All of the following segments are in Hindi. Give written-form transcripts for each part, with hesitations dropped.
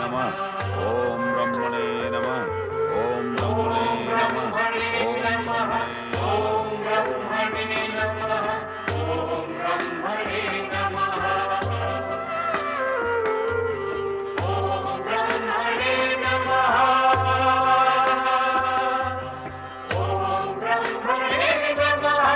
नमः। ओम ब्रह्मणे नमः। ओम ब्रह्मणे नमः। ओम ब्रह्मणे नमः। ओम ब्रह्मणे नमः। ओम ब्रह्मणे नमः। ओम ब्रह्मणे नमः।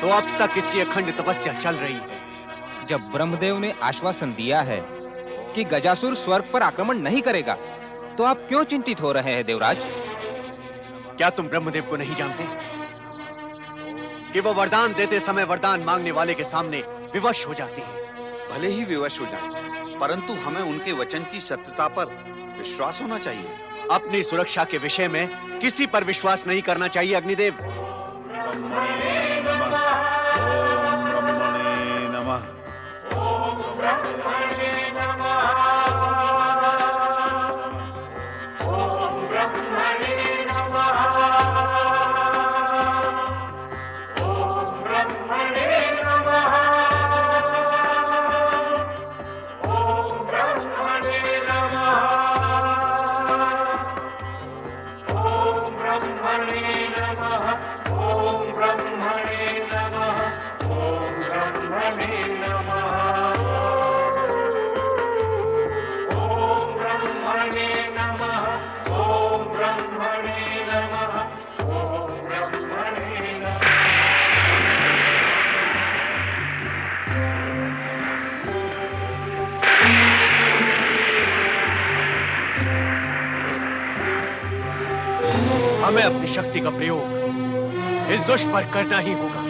तो अब तक इसकी अखंड तपस्या चल रही है। जब ब्रह्मदेव ने आश्वासन दिया है कि गजासुर स्वर्ग पर आक्रमण नहीं करेगा, तो आप क्यों चिंतित हो रहे हैं देवराज? क्या तुम ब्रह्मदेव को नहीं जानते कि वो वरदान देते समय वरदान मांगने वाले के सामने विवश हो जाते हैं? भले ही विवश हो जाए, परंतु हमें उनके वचन की सत्यता पर विश्वास होना चाहिए। अपनी सुरक्षा के विषय में किसी पर विश्वास नहीं करना चाहिए अग्निदेव। हमें अपनी शक्ति का प्रयोग इस दुष्ट पर करना ही होगा।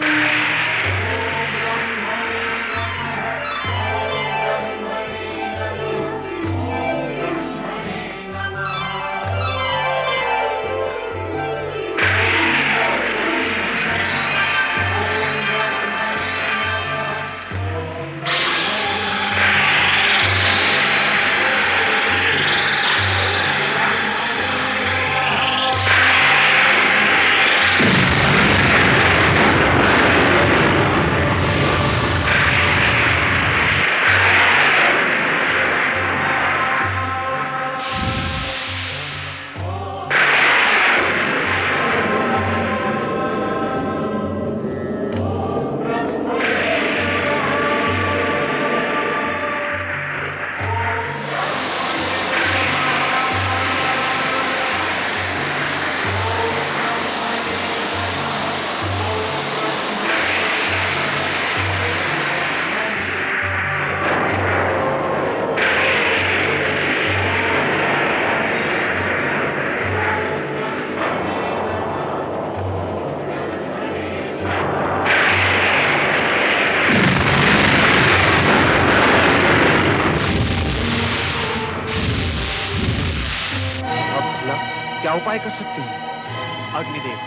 क्या उपाय कर सकते हैं अग्निदेव?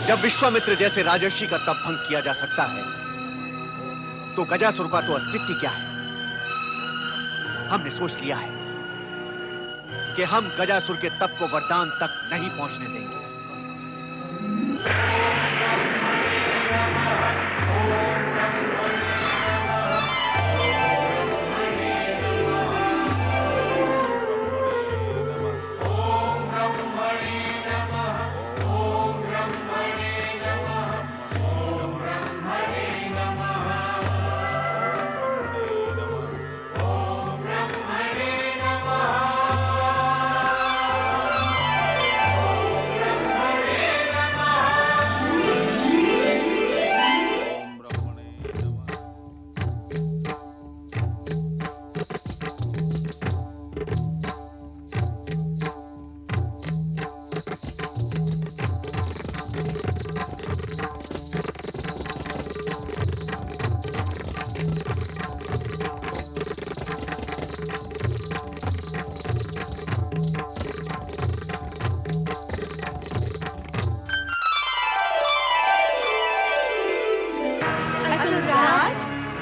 जब विश्वामित्र जैसे राजर्षि का तप भंग किया जा सकता है, तो गजासुर का तो अस्तित्व क्या है? हमने सोच लिया है कि हम गजासुर के तप को वरदान तक नहीं पहुंचने देंगे।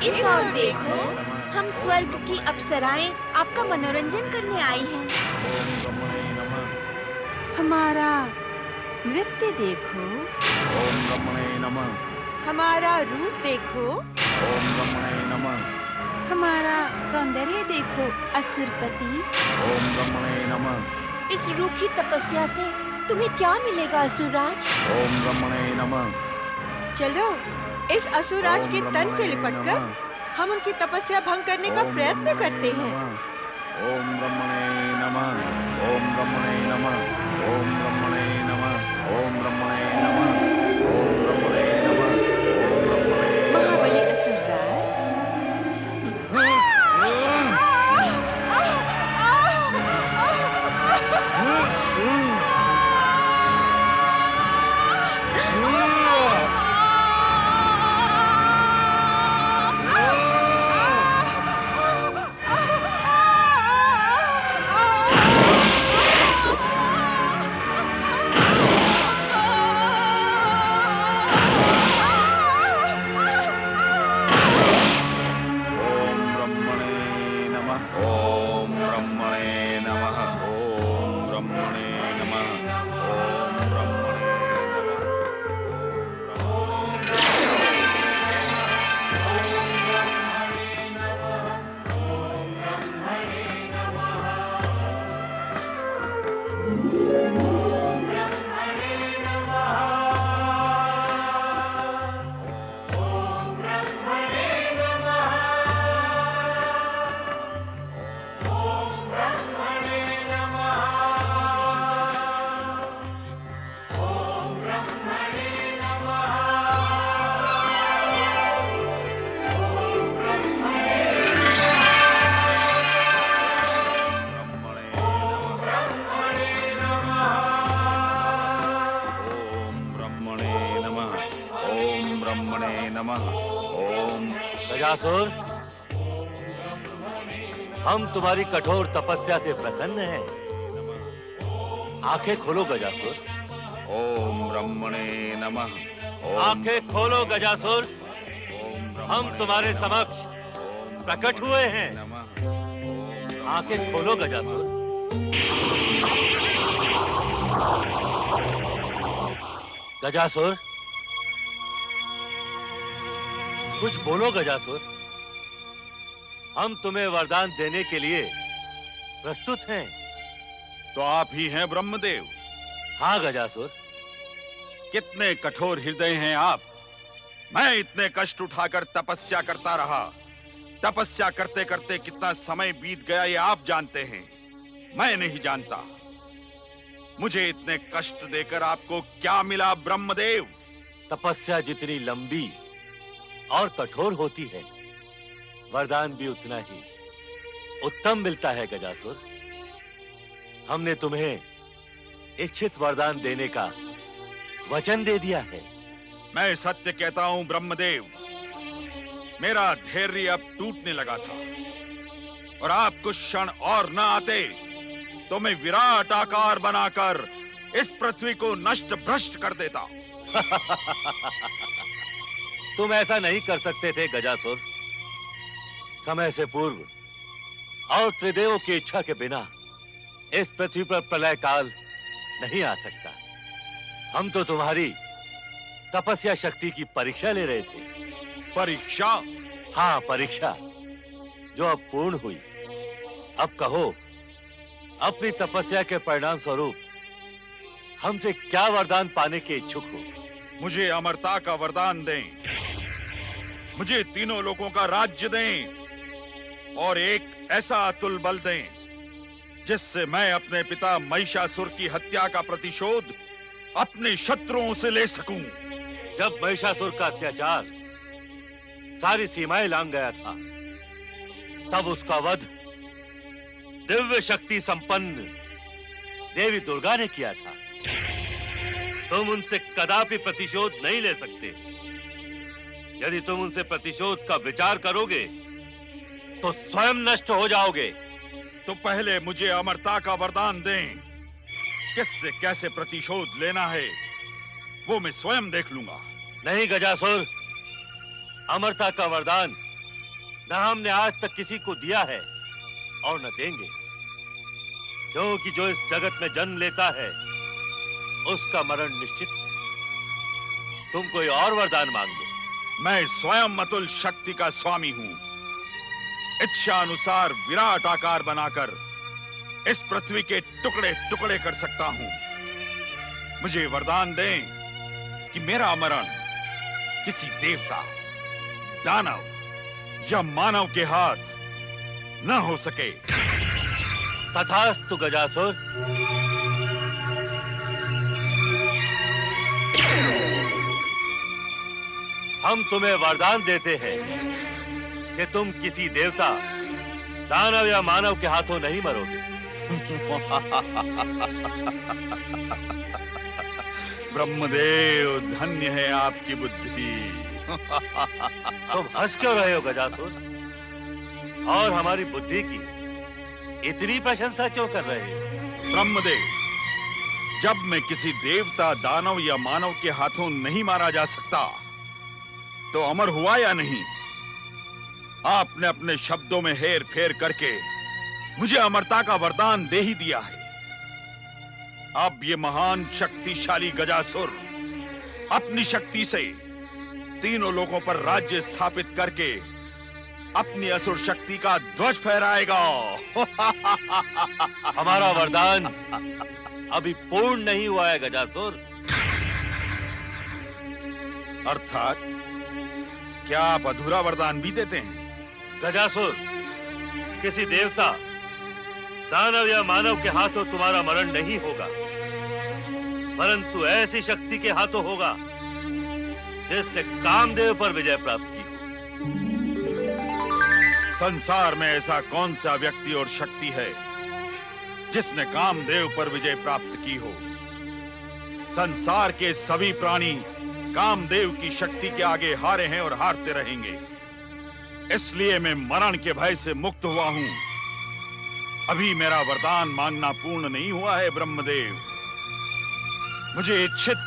इस ओर देखो, हम स्वर्ग की अप्सराएं आपका मनोरंजन करने आई हैं। हमारा नृत्य देखो, ओम ब्रह्मणे नमः। हमारा रूप देखो, ओम ब्रह्मणे नमः। हमारा सौंदर्य देखो असुरपति। ओम ब्रह्मणे नमः। इस रूखी तपस्या से तुम्हें क्या मिलेगा असुरराज? ओम ब्रह्मणे नमः। चलो इस असुरराज के तन से लिपटकर हम उनकी तपस्या भंग करने का प्रयत्न करते हैं। ओम ब्रह्मणे नमः। ओम ब्रह्मणे नमः। ओम ब्रह्मणे नमः। ओम ब्रह्मणे नमः। ओम ब्रह्मणे नमः। ओम ब्रह्मणे महाबली असुरराज, गजासुर, हम तुम्हारी कठोर तपस्या से प्रसन्न हैं। आंखें खोलो गजासुर। ओम ब्रह्मणे नमः। आंखें खोलो गजासुर। हम तुम्हारे समक्ष प्रकट हुए हैं। आंखें खोलो गजासुर। गजासुर, कुछ बोलो गजासुर। हम तुम्हें वरदान देने के लिए प्रस्तुत हैं। तो आप ही हैं ब्रह्मदेव? हाँ गजासुर। कितने कठोर हृदय हैं आप। मैं इतने कष्ट उठाकर तपस्या करता रहा। तपस्या करते करते कितना समय बीत गया ये आप जानते हैं, मैं नहीं जानता। मुझे इतने कष्ट देकर आपको क्या मिला ब्रह्मदेव? तपस्या जितनी लंबी और कठोर होती है, वरदान भी उतना ही उत्तम मिलता है गजासुर। हमने तुम्हें इच्छित वरदान देने का वचन दे दिया है। मैं सत्य कहता हूं ब्रह्मदेव, मेरा धैर्य अब टूटने लगा था और आप कुछ क्षण और न आते तो मैं विराट आकार बनाकर इस पृथ्वी को नष्ट भ्रष्ट कर देता। तुम ऐसा नहीं कर सकते थे गजासुर। समय से पूर्व और त्रिदेवों की इच्छा के बिना इस पृथ्वी पर प्रलय काल नहीं आ सकता। हम तो तुम्हारी तपस्या शक्ति की परीक्षा ले रहे थे। परीक्षा? हाँ, परीक्षा जो अब पूर्ण हुई। अब कहो, अपनी तपस्या के परिणाम स्वरूप हमसे क्या वरदान पाने के इच्छुक हो? मुझे अमरता का वरदान दें, मुझे तीनों लोगों का राज्य दें और एक ऐसा अतुल बल दें जिससे मैं अपने पिता महिषासुर की हत्या का प्रतिशोध अपने शत्रुओं से ले सकूं। जब महिषासुर का अत्याचार सारी सीमाएं लांघ गया था, तब उसका वध दिव्य शक्ति संपन्न देवी दुर्गा ने किया था। तुम उनसे कदापि प्रतिशोध नहीं ले सकते। यदि तुम उनसे प्रतिशोध का विचार करोगे तो स्वयं नष्ट हो जाओगे। तो पहले मुझे अमरता का वरदान दें। किससे कैसे प्रतिशोध लेना है वो मैं स्वयं देख लूंगा। नहीं गजासुर, अमरता का वरदान न हमने आज तक किसी को दिया है और न देंगे, क्योंकि जो इस जगत में जन्म लेता है उसका मरण निश्चित है। तुम कोई और वरदान मांग लो। मैं स्वयं अतुल शक्ति का स्वामी हूं। इच्छा अनुसार विराट आकार बनाकर इस पृथ्वी के टुकड़े टुकड़े कर सकता हूं। मुझे वरदान दें कि मेरा मरण किसी देवता, दानव या मानव के हाथ न हो सके। तथास्तु गजासुर। हम तुम्हें वरदान देते हैं कि तुम किसी देवता, दानव या मानव के हाथों नहीं मरोगे। ब्रह्मदेव, धन्य है आपकी बुद्धि। तुम हंस क्यों रहे हो गजासुर? और हमारी बुद्धि की इतनी प्रशंसा क्यों कर रहे हो? ब्रह्मदेव, जब मैं किसी देवता, दानव या मानव के हाथों नहीं मारा जा सकता तो अमर हुआ या नहीं? आपने अपने शब्दों में हेर फेर करके मुझे अमरता का वरदान दे ही दिया है। अब ये महान शक्तिशाली गजासुर अपनी शक्ति से तीनों लोगों पर राज्य स्थापित करके अपनी असुर शक्ति का ध्वज फहराएगा। हमारा वरदान अभी पूर्ण नहीं हुआ है गजासुर। अर्थात क्या आप अधूरा वरदान भी देते हैं? गजासुर, किसी देवता, दानव या मानव के हाथों तुम्हारा मरण नहीं होगा, परंतु ऐसी शक्ति के हाथों होगा जिसने कामदेव पर विजय प्राप्त की हो। संसार में ऐसा कौन सा व्यक्ति और शक्ति है जिसने कामदेव पर विजय प्राप्त की हो? संसार के सभी प्राणी कामदेव की शक्ति के आगे हारे हैं और हारते रहेंगे। इसलिए मैं मरण के भय से मुक्त हुआ हूं। अभी मेरा वरदान मांगना पूर्ण नहीं हुआ है ब्रह्मदेव। मुझे इच्छित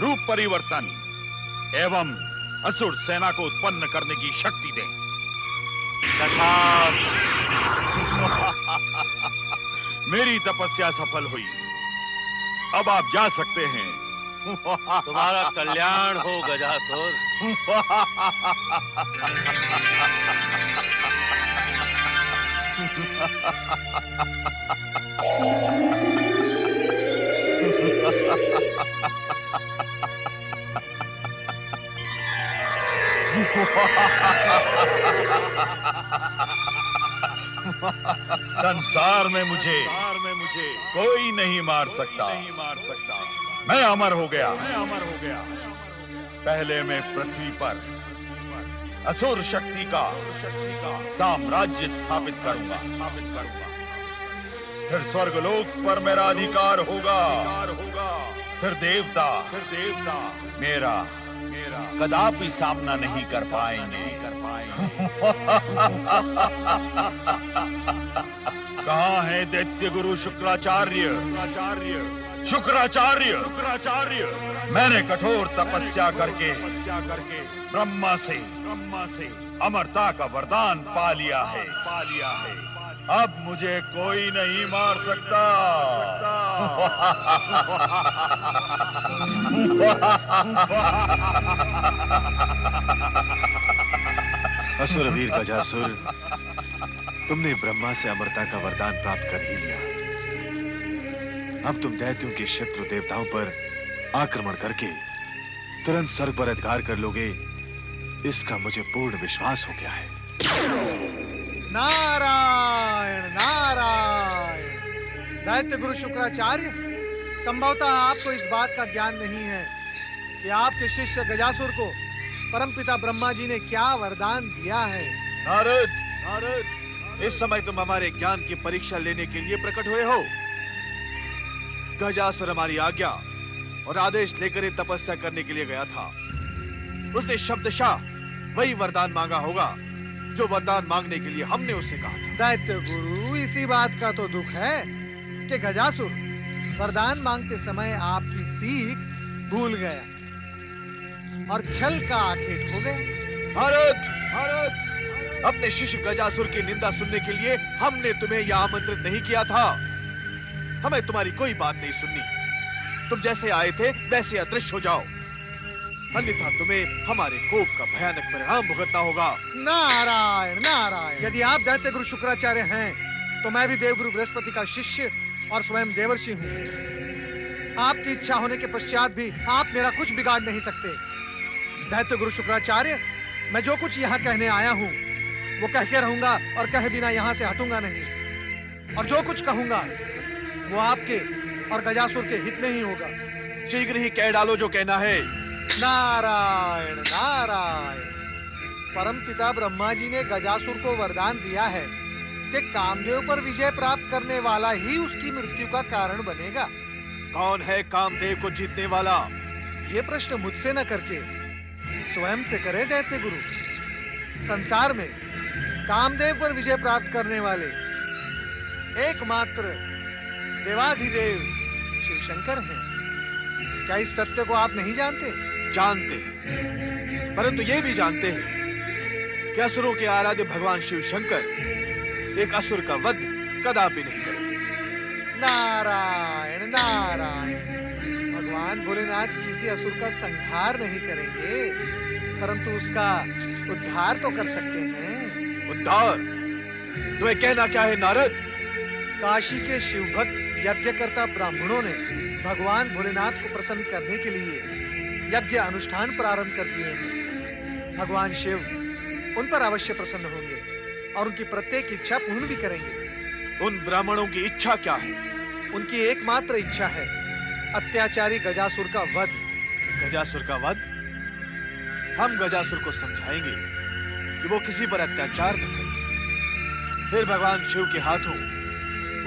रूप परिवर्तन एवं असुर सेना को उत्पन्न करने की शक्ति दें। मेरी तपस्या सफल हुई। अब आप जा सकते हैं। तुम्हारा कल्याण हो गजासुर। संसार में मुझे कोई नहीं मार सकता। मैं अमर हो गया। पहले मैं पृथ्वी पर असुर शक्ति का साम्राज्य स्थापित करूंगा। फिर स्वर्गलोक पर मेरा अधिकार होगा। फिर देवता मेरा कदापि सामना नहीं कर पाएंगे। कहाँ है दैत्य गुरु शुक्राचार्य? शुक्राचार्य, मैंने कठोर तपस्या करके ब्रह्मा से अमरता का वरदान पा लिया है। अब मुझे कोई नहीं मार सकता। असुरवीर गजासुर, तुमने ब्रह्मा से अमरता का वरदान प्राप्त कर ही लिया। अब तुम दैत्यों के शत्रु देवताओं पर आक्रमण करके तुरंत स्वर्ग पर अधिकार कर लोगे, इसका मुझे पूर्ण विश्वास हो गया है। नारायण नारायण। दैत्य गुरु शुक्राचार्य, संभवतः आपको इस बात का ज्ञान नहीं है कि आपके शिष्य गजासुर को परमपिता ब्रह्मा जी ने क्या वरदान दिया है। नारद, इस समय तुम हमारे ज्ञान की परीक्षा लेने के लिए प्रकट हुए हो। गजासुर हमारी आज्ञा और आदेश लेकर ही तपस्या करने के लिए गया था। उसने शब्दशः वही वरदान मांगा होगा जो वरदान मांगने के लिए हमने उससे कहा था। दैत्य गुरु, इसी बात का तो दुख है कि गजासुर वरदान मांगते समय आपकी सीख भूल गया और छल का आखेट हो गया। भारत, अपने शिष्य गजासुर की निंदा सुनने के लिए हमने तुम्हें यह आमंत्रित नहीं किया था। हमें तुम्हारी कोई बात नहीं सुननी। तुम जैसे आए थे वैसे अदृश्य हो जाओ, अन्यथा तुम्हें हमारे कोप का भयानक परिणाम भुगतना होगा। नारायण नारायण। यदि आप दैत्य गुरु शुक्राचार्य हैं तो मैं भी देवगुरु बृहस्पति का शिष्य और स्वयं देवर्षि हूँ। आपकी इच्छा होने के पश्चात भी आप मेरा कुछ बिगाड़ नहीं सकते। दैत्य गुरु शुक्राचार्य, मैं जो कुछ यहाँ कहने आया हूँ वो कह के रहूंगा और कहे बिना यहाँ से हटूंगा नहीं। और जो कुछ कहूंगा वो आपके और गजासुर के हित में ही होगा। शीघ्र ही कह डालो जो कहना है। नारायण नारायण। परमपिता ब्रह्मा जी ने गजासुर को वरदान दिया है कि कामदेव पर विजय प्राप्त करने वाला ही उसकी मृत्यु का कारण बनेगा। कौन है कामदेव को जीतने वाला? ये प्रश्न मुझसे न करके स्वयं से करे दैत्य गुरु। संसार में कामदेव पर विजय प्राप्त करने वाले एकमात्र देवाधिदेव शिव शंकर हैं। क्या इस सत्य को आप नहीं जानते? जानते हैं, परंतु ये भी जानते हैं कि असुरों के आराध्य भगवान शिव शंकर एक असुर का वध कदापि नहीं करेंगे। नारायण नारायण। भगवान भोलेनाथ किसी असुर का संहार नहीं करेंगे, परंतु उसका उद्धार तो कर सकते हैं। उद्धार? तुम्हें कहना क्या है नारद? काशी के शिव भक्त यज्ञकर्ता ब्राह्मणों ने भगवान भोलेनाथ को प्रसन्न करने के लिए यज्ञ अनुष्ठान प्रारंभ कर दिए हैं। भगवान शिव उन पर अवश्य प्रसन्न होंगे और उनकी प्रत्येक इच्छा पूर्ण भी करेंगे। उन ब्राह्मणों की इच्छा क्या है? उनकी एकमात्र इच्छा है अत्याचारी गजासुर का वध। गजासुर का वध? हम गजासुर को समझाएंगे कि वो किसी पर अत्याचार न करे, फिर भगवान शिव के हाथों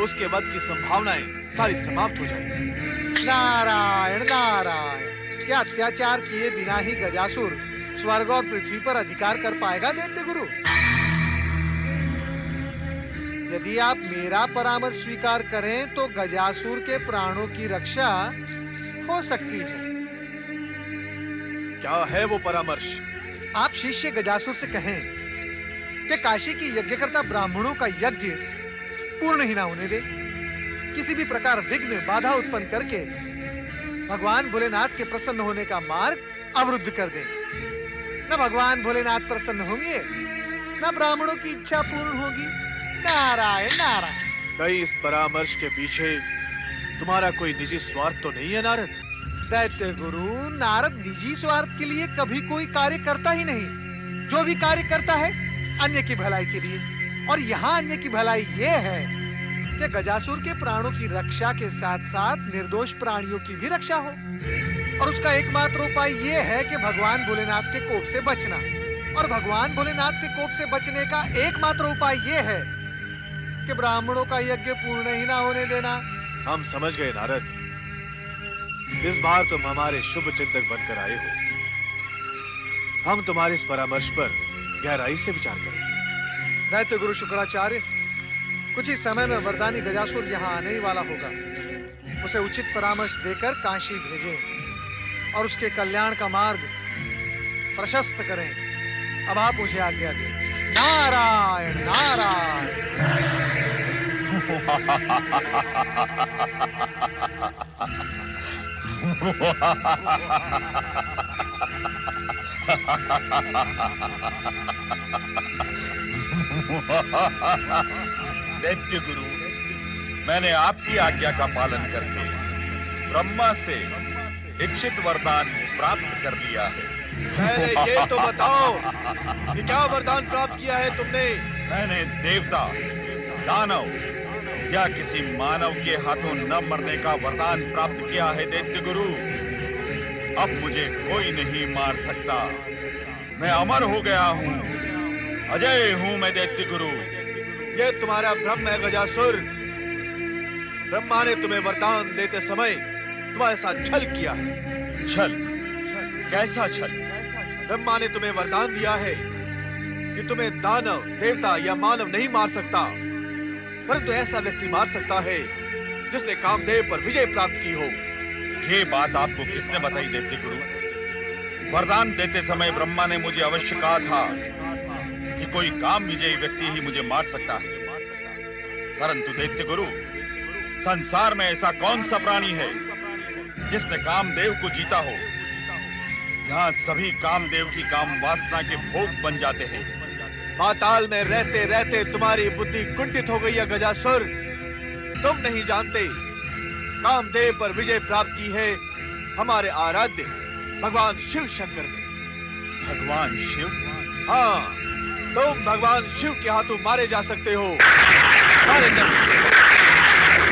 उसके वध की संभावनाएं सारी समाप्त हो जाएंगी। नारायण नारायण। क्या अत्याचार किए बिना ही गजासुर स्वर्ग और पृथ्वी पर अधिकार कर पाएगा दैत्य गुरु? यदि आप मेरा परामर्श स्वीकार करें तो गजासुर के प्राणों की रक्षा हो सकती है। क्या है वो परामर्श? आप शिष्य गजासुर से कहें कि काशी की यज्ञकर्ता ब्राह्मणों का यज्ञ पूर्ण ही ना होने दे, किसी भी प्रकार विघ्न बाधा उत्पन्न करके भगवान भोलेनाथ के प्रसन्न होने का मार्ग अवरुद्ध कर दें। न भगवान भोलेनाथ प्रसन्न होंगे, न ब्राह्मणों की इच्छा पूर्ण होगी। नारायण नारायण। कहीं इस परामर्श के पीछे तुम्हारा कोई निजी स्वार्थ तो नहीं है नारद? दैत्य गुरु, नारद निजी स्वार्थ के लिए कभी कोई कार्य करता ही नहीं। जो भी कार्य करता है अन्य की भलाई के लिए, और यहाँ अन्य की भलाई ये है कि गजासुर के प्राणों की रक्षा के साथ साथ निर्दोष प्राणियों की भी रक्षा हो। और उसका एकमात्र उपाय ये है कि भगवान भोलेनाथ के कोप से बचना। और भगवान भोलेनाथ के कोप से बचने का एकमात्र उपाय ये है कि ब्राह्मणों का यज्ञ पूर्ण ही ना होने देना। हम समझ गए नारद। इस बार तुम हमारे शुभ चिंतक बनकर आए हो। हम तुम्हारे इस परामर्श पर गहराई से विचार करेंगे। दैत्य गुरु शुक्राचार्य, कुछ ही समय में वरदानी गजासुर यहाँ आने ही वाला होगा। उसे उचित परामर्श देकर काशी भेजें और उसके कल्याण का मार्ग प्रशस्त करें। अब आप मुझे आज्ञा दें। नारायण नारायण। दैत्य गुरु, मैंने आपकी आज्ञा का पालन करके ब्रह्मा से इच्छित वरदान प्राप्त कर लिया है। पहले ये तो बताओ कि क्या वरदान प्राप्त किया है तुमने? मैंने देवता, दानव या किसी मानव के हाथों न मरने का वरदान प्राप्त किया है दैत्य गुरु। अब मुझे कोई नहीं मार सकता। मैं अमर हो गया हूँ, अजय हूँ मैं दैत्य गुरु। ये तुम्हारा भ्रम है गजासुर। ब्रह्मा ने तुम्हें वरदान देते समय तुम्हारे साथ छल किया है। छल? कैसा छल? ब्रह्मा ने तुम्हें वरदान दिया है कि तुम्हें दानव, देवता या मानव नहीं मार सकता, परंतु ऐसा व्यक्ति मार सकता है जिसने कामदेव पर विजय प्राप्त की हो। ये बात आपको किसने बताई दैत्य गुरु? वरदान देते समय ब्रह्मा ने मुझे अवश्य कहा था कि कोई काम विजयी व्यक्ति ही मुझे मार सकता है। परंतु दैत्य गुरु, संसार में ऐसा कौन सा प्राणी है जिसने कामदेव को जीता हो। यहाँ सभी कामदेव की काम वासना के भोग बन जाते हैं। पाताल में रहते रहते तुम्हारी बुद्धि कुंठित हो गई है गजासुर। तुम नहीं जानते कामदेव पर विजय प्राप्त की है हमारे आराध्य भगवान शिव शंकर ने। भगवान शिव? हाँ, तुम भगवान शिव के हाथों मारे जा सकते हो, मारे जा सकते हो,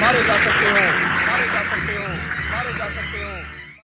मारे जा सकते हो, मारे जा सकते हो।